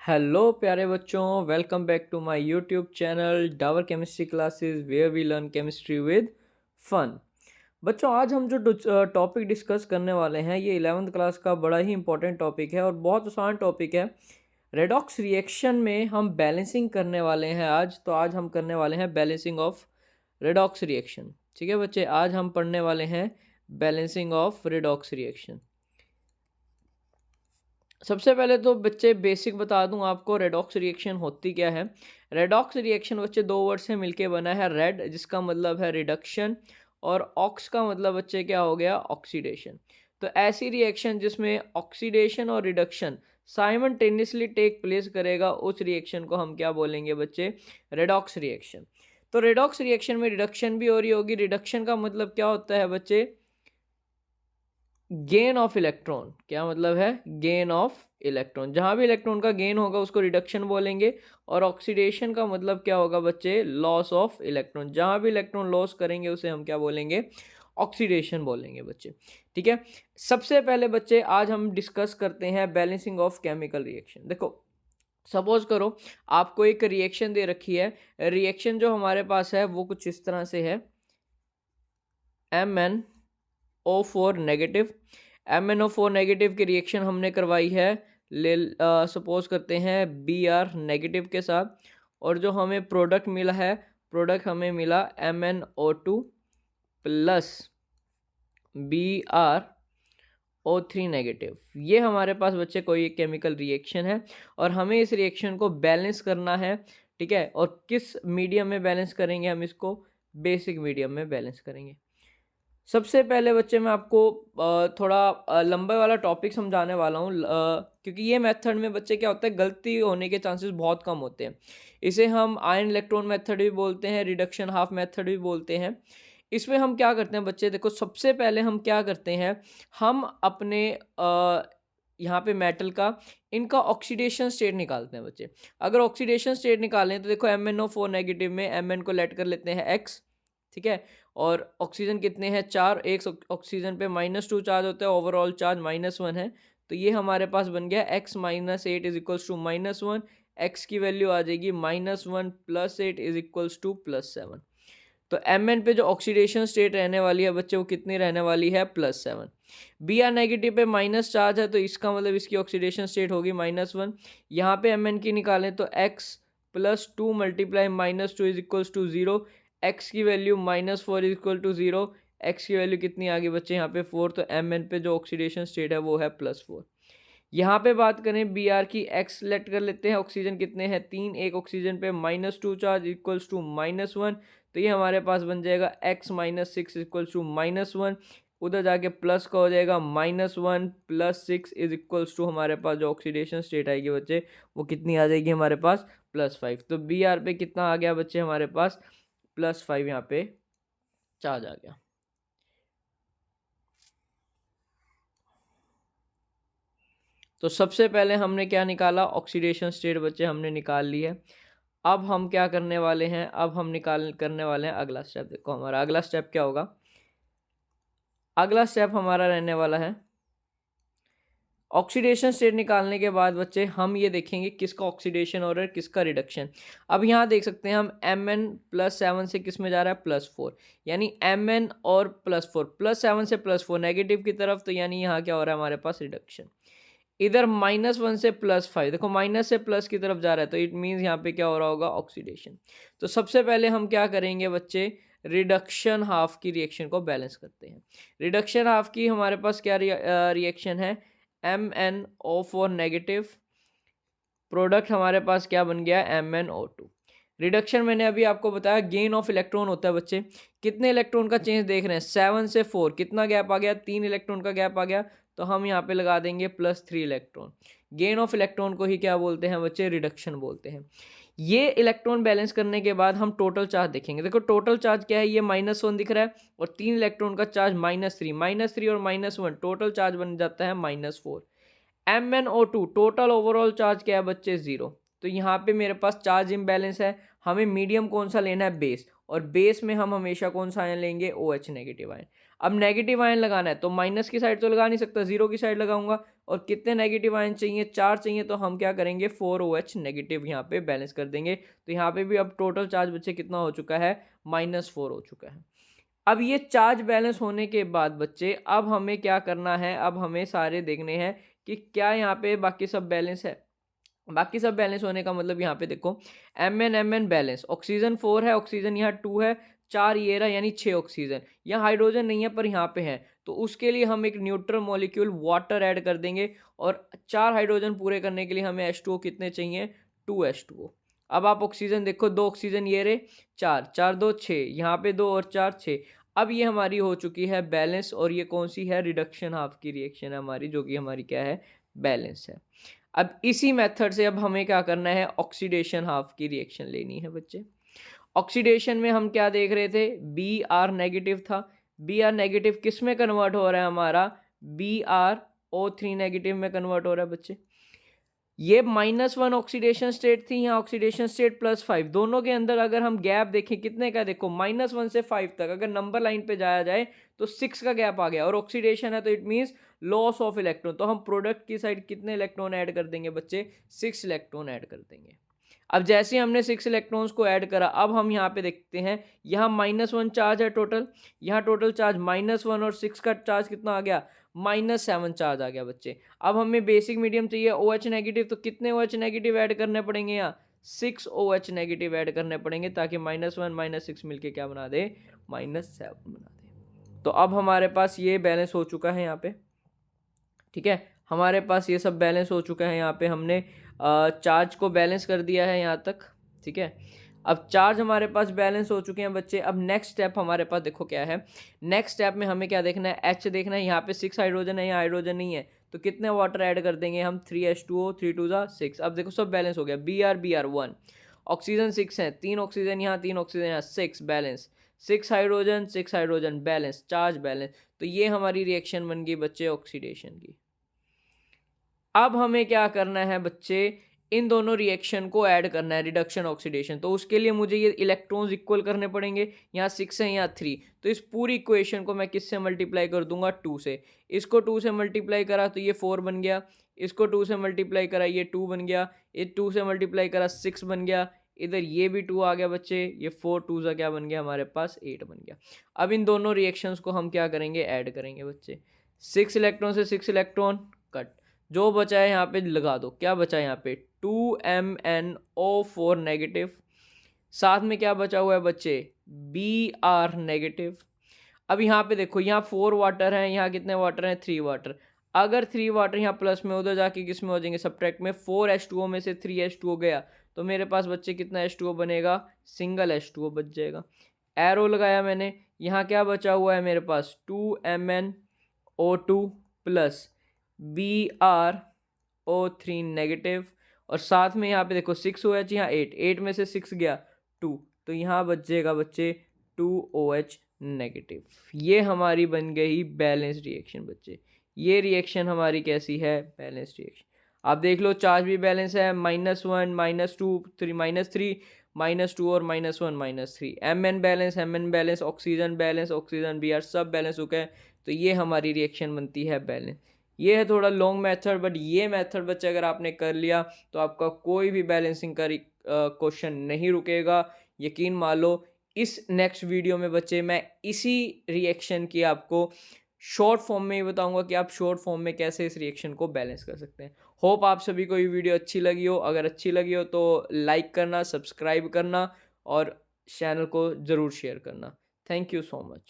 Hello प्यारे बच्चों, welcome back to my YouTube channel Dawar chemistry classes where we learn chemistry with fun. बच्चों, आज हम जो टॉपिक डिस्कस करने वाले हैं ये 11th क्लास का बड़ा ही इंपॉर्टेंट टॉपिक है और बहुत आसान टॉपिक है। रेडॉक्स रिएक्शन में हम बैलेंसिंग करने वाले हैं आज हम करने वाले हैं बैलेंसिंग ऑफ रेडॉक्स रिएक्शन। ठीक है बच्चे, आज हम पढ़ने वाले हैं बैलेंसिंग ऑफ रेडॉक्स रिएक्शन। सबसे पहले तो बच्चे बेसिक बता दूं आपको, रेडॉक्स रिएक्शन होती क्या है। रेडॉक्स रिएक्शन बच्चे दो वर्ड से मिलके बना है। रेड जिसका मतलब है रिडक्शन और ऑक्स का मतलब बच्चे क्या हो गया, ऑक्सीडेशन। तो ऐसी रिएक्शन जिसमें ऑक्सीडेशन और रिडक्शन साइमल्टेनियसली टेक प्लेस करेगा, उस रिएक्शन को हम क्या बोलेंगे बच्चे, रेडॉक्स रिएक्शन। तो रेडॉक्स रिएक्शन में रिडक्शन भी हो रही होगी। रिडक्शन का मतलब क्या होता है बच्चे, गेन ऑफ इलेक्ट्रॉन। क्या मतलब है, गेन ऑफ इलेक्ट्रॉन। जहां भी इलेक्ट्रॉन का गेन होगा उसको रिडक्शन बोलेंगे। और ऑक्सीडेशन का मतलब क्या होगा बच्चे, लॉस ऑफ इलेक्ट्रॉन। जहां भी इलेक्ट्रॉन लॉस करेंगे उसे हम क्या बोलेंगे, ऑक्सीडेशन बोलेंगे बच्चे। ठीक है, सबसे पहले बच्चे आज हम डिस्कस करते हैं बैलेंसिंग ऑफ केमिकल रिएक्शन। देखो, सपोज करो आपको एक रिएक्शन दे रखी है। रिएक्शन जो हमारे पास है वो कुछ इस तरह से है, MnO4 नेगेटिव। MnO4 नेगेटिव की रिएक्शन हमने करवाई है, ले सपोज करते हैं Br नेगेटिव के साथ। और जो हमें प्रोडक्ट मिला है, प्रोडक्ट हमें मिला MnO2 प्लस BrO3 नेगेटिव। ये हमारे पास बच्चे कोई एक केमिकल रिएक्शन है और हमें इस रिएक्शन को बैलेंस करना है। ठीक है, और किस मीडियम में बैलेंस करेंगे, हम इसको बेसिक मीडियम में बैलेंस करेंगे। सबसे पहले बच्चे मैं आपको थोड़ा लंबे वाला टॉपिक समझाने वाला हूँ, क्योंकि ये मेथड में बच्चे क्या होता है, गलती होने के चांसेस बहुत कम होते हैं। इसे हम आयन इलेक्ट्रॉन मेथड भी बोलते हैं, रिडक्शन हाफ मेथड भी बोलते हैं। इसमें हम क्या करते हैं बच्चे, देखो सबसे पहले हम क्या करते हैं, हम अपने यहाँ पे मेटल का इनका ऑक्सीडेशन स्टेट निकालते हैं बच्चे। अगर ऑक्सीडेशन स्टेट निकालें तो देखो MnO4 नेगेटिव में Mn को लेट कर लेते हैं X। ठीक है, और ऑक्सीजन कितने हैं, 4। एक ऑक्सीजन पे -2 चार्ज होता है, ओवरऑल चार्ज -1 है। तो ये हमारे पास बन गया x - 8 is equals to -1। x की वैल्यू आ जाएगी -1 + 8 इज इक्वल्स टू +7। तो Mn पे जो ऑक्सीडेशन स्टेट रहने वाली है बच्चे, वो कितनी रहने वाली है, +7। Br नेगेटिव पे माइनस चार्ज है, तो इसका मतलब इसकी ऑक्सीडेशन स्टेट होगी -1। यहाँ पे Mn की निकालें तो x + 2 × -2 is equals to 0। x की value -4 is equal to 0। x की वैल्यू कितनी आ गई बच्चे, यहाँ पे 4। तो Mn पे जो ऑक्सीडेशन स्टेट है वो है +4। यहाँ पे बात करें Br की, x लेट कर लेते हैं। ऑक्सीजन कितने हैं, 3। एक ऑक्सीजन पे -2 चार्ज इक्वल्स टू -1। तो ये हमारे पास बन जाएगा x - 6 इक्वल्स टू -1। उधर जाके प्लस का हो जाएगा, -1 + 6 इज इक्वल्स टू हमारे पास जो ऑक्सीडेशन स्टेट आएगी बच्चे, वो कितनी आ जाएगी हमारे पास, +5। तो Br पे कितना आ गया बच्चे हमारे पास, +5। यहाँ पे चार्ज आ गया। तो सबसे पहले हमने क्या निकाला, ऑक्सीडेशन स्टेट बच्चे हमने निकाल ली है। अब हम क्या करने वाले हैं, अब हम करने वाले हैं अगला स्टेप। देखो हमारा अगला स्टेप क्या होगा, अगला स्टेप हमारा रहने वाला है ऑक्सीडेशन स्टेट निकालने के बाद बच्चे हम ये देखेंगे किसका ऑक्सीडेशन हो रहा है, किसका रिडक्शन। अब यहाँ देख सकते हैं हम Mn +7 से किस में जा रहा है, +4। यानी Mn और +4, +7 से +4 नेगेटिव की तरफ। तो यानी यहाँ क्या हो रहा है हमारे पास, रिडक्शन। इधर -1 से +5, देखो माइनस से प्लस की तरफ जा रहा है, तो इट मीन्स यहाँ पे क्या हो रहा होगा, ऑक्सीडेशन। तो सबसे पहले हम क्या करेंगे बच्चे, रिडक्शन हाफ की रिएक्शन को बैलेंस करते हैं। रिडक्शन हाफ की हमारे पास क्या रिएक्शन है, MnO4 नेगेटिव, प्रोडक्ट हमारे पास क्या बन गया, MnO2। रिडक्शन मैंने अभी आपको बताया गेन ऑफ इलेक्ट्रॉन होता है बच्चे। कितने इलेक्ट्रॉन का चेंज देख रहे हैं, 7 से 4, कितना गैप आ गया, 3 इलेक्ट्रॉन का गैप आ गया। तो हम यहाँ पे लगा देंगे +3 इलेक्ट्रॉन। गेन ऑफ इलेक्ट्रॉन को ही क्या बोलते हैं बच्चे, रिडक्शन बोलते हैं। ये इलेक्ट्रॉन बैलेंस करने के बाद हम टोटल चार्ज देखेंगे। देखो टोटल चार्ज क्या है, ये -1 दिख रहा है और 3 इलेक्ट्रॉन का चार्ज -3 और -1, टोटल चार्ज बन जाता है -4। MnO2 टोटल ओवरऑल चार्ज क्या है बच्चे, 0। तो यहाँ पे मेरे पास चार्ज इम्बैलेंस है। हमें मीडियम कौन सा लेना है, बेस। और बेस में हम हमेशा कौन सा आयन लेंगे, OH नेगेटिव आयन। अब नेगेटिव आयन लगाना है तो माइनस की साइड तो लगा नहीं सकता, जीरो की साइड लगाऊंगा। और कितने नेगेटिव आयन चाहिए, 4 चाहिए, तो हम क्या करेंगे 4OH नेगेटिव यहाँ पे बैलेंस कर देंगे। तो यहाँ पे भी अब टोटल चार्ज बच्चे कितना हो चुका है, -4 हो चुका है। अब ये चार्ज बैलेंस होने के बाद बच्चे अब हमें क्या करना है, अब हमें सारे देखने हैं कि क्या यहाँ पे बाकी सब बैलेंस है। बाकी सब बैलेंस होने का मतलब यहाँ पे देखो Mn बैलेंस, ऑक्सीजन 4 है, ऑक्सीजन यहाँ 2 है, 4 ये रहा यानी 6 ऑक्सीजन। यहाँ हाइड्रोजन नहीं है पर यहाँ पे है, तो उसके लिए हम एक न्यूट्रल मॉलिक्यूल वाटर ऐड कर देंगे। और 4 हाइड्रोजन पूरे करने के लिए हमें H2O कितने चाहिए, 2H2O। अब आप ऑक्सीजन देखो, 2 ऑक्सीजन ये रहे, 4 4 2 6, यहाँ पे 2 और 4 6। अब ये हमारी हो चुकी है बैलेंस, और ये कौन सी है, रिडक्शन हाफ की रिएक्शन है हमारी, जो कि हमारी क्या है, बैलेंस है। अब इसी मेथड से अब हमें क्या करना है, ऑक्सीडेशन हाफ की रिएक्शन लेनी है बच्चे। ऑक्सीडेशन में हम क्या देख रहे थे, Br नेगेटिव था। Br नेगेटिव किस में कन्वर्ट हो रहा है हमारा, BrO3 नेगेटिव में कन्वर्ट हो रहा है बच्चे। ये -1 ऑक्सीडेशन स्टेट थी, यहाँ ऑक्सीडेशन स्टेट +5, दोनों के अंदर अगर हम गैप देखें कितने का, देखो -1 से 5 तक अगर नंबर लाइन पे जाया जाए तो 6 का गैप आ गया। और ऑक्सीडेशन है तो it means loss of electron, तो हम प्रोडक्ट की साइड कितने इलेक्ट्रॉन ऐड कर देंगे बच्चे, 6 इलेक्ट्रॉन ऐड कर देंगे। अब जैसे हमने 6 इलेक्ट्रॉन्स को ऐड करा, अब हम यहाँ पे देखते हैं, यहाँ -1 चार्ज है टोटल, यहाँ टोटल चार्ज -1 और 6 का चार्ज कितना आ गया, -7 चार्ज आ गया बच्चे। अब हमें बेसिक मीडियम चाहिए OH नेगेटिव, तो कितने OH नेगेटिव ऐड करने पड़ेंगे, यहाँ 6 OH नेगेटिव ऐड करने पड़ेंगे, ताकि -1 -6 मिलके क्या बना दे, -7 बना दे। तो अब हमारे पास ये बैलेंस हो चुका है यहाँ पे, ठीक है, हमारे पास ये सब बैलेंस हो चुका है। यहाँ पे हमने चार्ज को बैलेंस कर दिया है यहाँ तक, ठीक है। अब चार्ज हमारे पास बैलेंस हो चुके हैं बच्चे। अब नेक्स्ट स्टेप हमारे पास देखो क्या है, नेक्स्ट स्टेप में हमें क्या देखना है, H देखना है। यहाँ पे 6 हाइड्रोजन है, यहाँ हाइड्रोजन नहीं है, तो कितने वाटर ऐड कर देंगे हम, 3H2O, 3 2 6। अब देखो सब बैलेंस हो गया, Br 1, ऑक्सीजन 6 है, 3 ऑक्सीजन यहाँ, 3 ऑक्सीजन यहाँ, 6 balance, 6 hydrogen balance, charge balance. तो ये हमारी रिएक्शन बन गई बच्चे ऑक्सीडेशन की। अब हमें क्या करना है बच्चे, इन दोनों रिएक्शन को ऐड करना है, रिडक्शन ऑक्सीडेशन। तो उसके लिए मुझे ये इलेक्ट्रॉन्स इक्वल करने पड़ेंगे, यहाँ 6 है, यहाँ 3। तो इस पूरी इक्वेशन को मैं किससे मल्टीप्लाई कर दूंगा, 2 से। इसको 2 से मल्टीप्लाई करा तो ये 4 बन गया, इसको 2 से मल्टीप्लाई करा ये 2 बन गया, ये 2 से मल्टीप्लाई करा 6 बन गया, इधर ये भी 2 आ गया बच्चे, ये 4 2 सा क्या बन गया हमारे पास, 8 बन गया। अब इन दोनों रिएक्शंस को हम क्या करेंगे, ऐड करेंगे बच्चे। 6 इलेक्ट्रॉन से 6 इलेक्ट्रॉन कट, जो बचा है यहाँ पे लगा दो, क्या बचा है यहाँ पे, 2MnO4 नेगेटिव, साथ में क्या बचा हुआ है बच्चे, Br नेगेटिव। अब यहाँ पे देखो, यहाँ 4 वाटर हैं, यहाँ कितने वाटर हैं, 3 वाटर। अगर 3 वाटर यहाँ प्लस में, उधर जाके किस में हो जाएंगे, सब्ट्रैक्ट में। 4H2O में से 3H2O गया, तो मेरे पास बच्चे कितना H2O बनेगा, सिंगल H2O बच जाएगा। एरो लगाया मैंने, यहाँ क्या बचा हुआ है मेरे पास, 2MnO2 प्लस BrO3 नेगेटिव, और साथ में यहाँ पे देखो 6OH, यहाँ 8 में से 6 गया 2, तो यहाँ बच जाएगा बच्चे 2OH नेगेटिव। ये हमारी बन गई बैलेंस रिएक्शन बच्चे। ये रिएक्शन हमारी कैसी है, बैलेंस रिएक्शन। आप देख लो चार्ज भी बैलेंस है, -1 -2 3 -3 -2 और -1 -3। Mn balance, oxygen balance, oxygen Br सब बैलेंस हो गए। तो ये हमारी रिएक्शन बनती है बैलेंस। ये है थोड़ा लॉन्ग मेथड, बट ये मेथड बच्चे अगर आपने कर लिया तो आपका कोई भी बैलेंसिंग का क्वेश्चन नहीं रुकेगा, यकीन मान लो। इस नेक्स्ट वीडियो में बच्चे मैं इसी रिएक्शन की आपको शॉर्ट फॉर्म में ही बताऊंगा कि आप शॉर्ट फॉर्म में कैसे इस रिएक्शन को बैलेंस कर सकते हैं। होप आप सभी को ये वीडियो अच्छी लगी हो। अगर अच्छी लगी हो तो लाइक करना, सब्सक्राइब करना और चैनल को ज़रूर शेयर करना। Thank you so much.